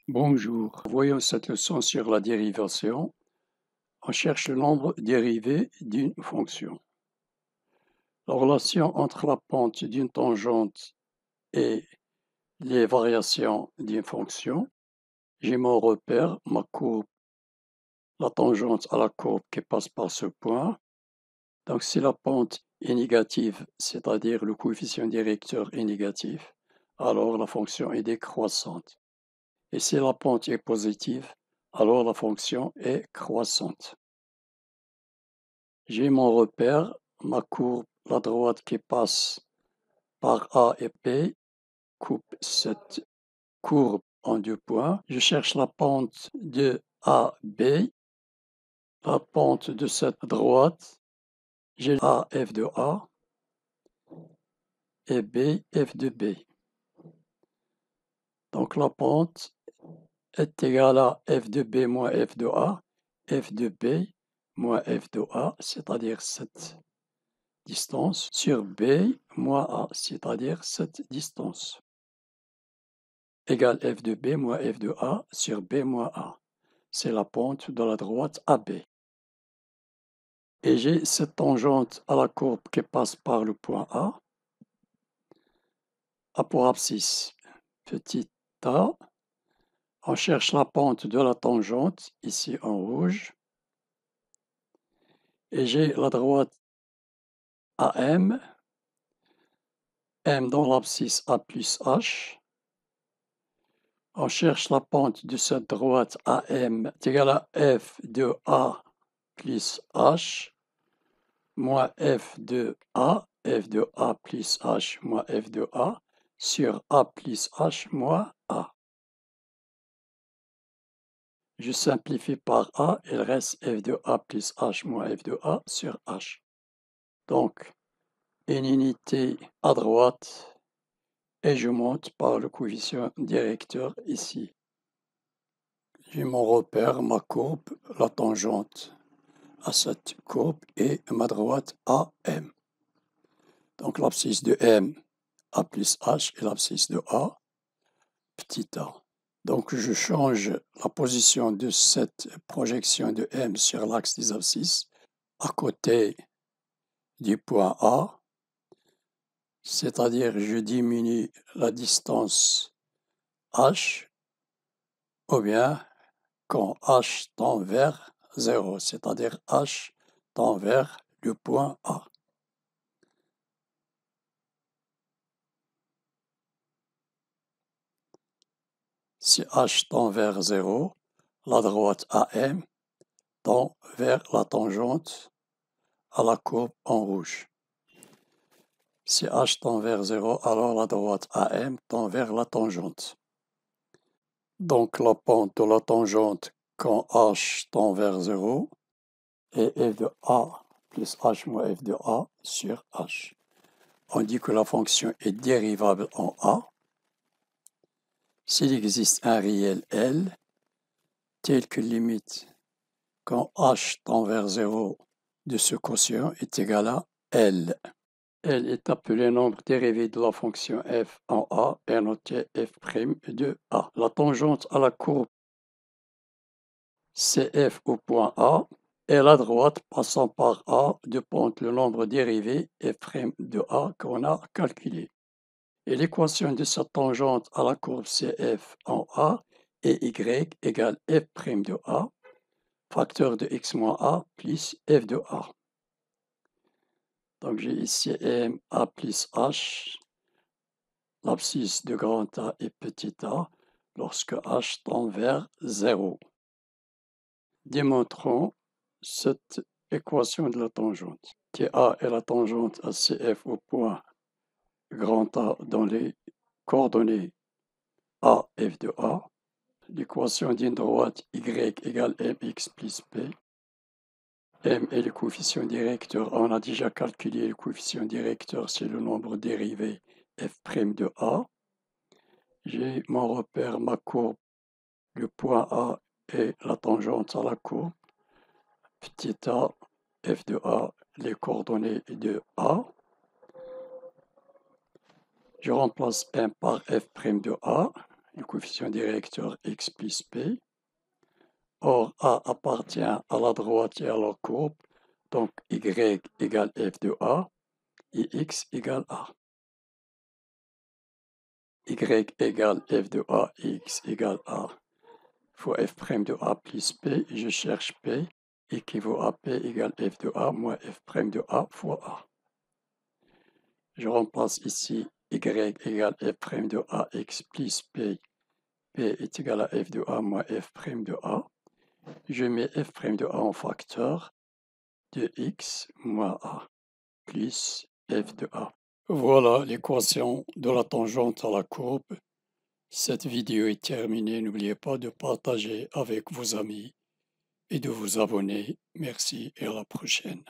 Bonjour, voyons cette leçon sur la dérivation. On cherche le nombre dérivé d'une fonction. La relation entre la pente d'une tangente et les variations d'une fonction. J'ai mon repère, ma courbe, la tangente à la courbe qui passe par ce point. Donc si la pente est négative, c'est-à-dire le coefficient directeur est négatif, alors la fonction est décroissante. Et si la pente est positive, alors la fonction est croissante. J'ai mon repère, ma courbe, la droite qui passe par A et P, coupe cette courbe en 2 points. Je cherche la pente de AB, la pente de cette droite, j'ai A f de A et B f de B. Donc la pente est égale à f de B moins f de A, f de B moins f de A, c'est-à-dire cette distance, sur B moins A, c'est-à-dire cette distance, égale f de B moins f de A sur B moins A. C'est la pente de la droite AB. Et j'ai cette tangente à la courbe qui passe par le point A. A pour abscisse, petit a. On cherche la pente de la tangente, ici en rouge. Et j'ai la droite AM, M dans l'abscisse A plus H. On cherche la pente de cette droite AM est égale à F de A plus H moins F de A plus H moins F de A sur A plus H moins A. Je simplifie par A, il reste F de A plus H moins F de A sur H. Donc, une unité à droite et je monte par le coefficient directeur ici. J'ai mon repère, ma courbe, la tangente à cette courbe et ma droite AM. Donc l'abscisse de M, A plus H et l'abscisse de A, petit a. Donc je change la position de cette projection de M sur l'axe des abscisses à côté du point A, c'est-à-dire je diminue la distance H, ou bien quand H tend vers 0, c'est-à-dire H tend vers le point A. Si H tend vers 0, la droite AM tend vers la tangente à la courbe en rouge. Si H tend vers 0, alors la droite AM tend vers la tangente. Donc la pente de la tangente quand H tend vers 0 est f de A plus H moins f de A sur H. On dit que la fonction est dérivable en A s'il existe un réel L tel que limite quand H tend vers 0 de ce quotient est égal à L. L est appelé nombre dérivé de la fonction f en A et noté f' de A. La tangente à la courbe CF au point A et la droite passant par A de pente le nombre dérivé f' de A qu'on a calculé. Et l'équation de cette tangente à la courbe CF en A est y égale f' de A, facteur de x moins A plus f de A. Donc j'ai ici M A plus H, l'abscisse de grand A et petit a, lorsque H tend vers 0. Démontrons cette équation de la tangente. TA est la tangente à CF au point grand A dans les coordonnées A, F de A. L'équation d'une droite Y égale MX plus P. M est le coefficient directeur. On a déjà calculé le coefficient directeur, c'est le nombre dérivé f' de A. J'ai mon repère, ma courbe, le point A et la tangente à la courbe. Petit a, f de A, les coordonnées de A. Je remplace M par f' de A. le coefficient directeur x plus p. Or, A appartient à la droite et à la courbe, donc y égale f de A et x égale A. Y égale f de A et x égale A fois f' de A plus P. Je cherche P, équivaut à P égale f de A moins f' de A fois A. Je remplace ici y égale f' de A x plus P. P est égal à f de A moins f' de A. Je mets f' de A en facteur de x moins A plus f de A. Voilà l'équation de la tangente à la courbe. Cette vidéo est terminée. N'oubliez pas de partager avec vos amis et de vous abonner. Merci et à la prochaine.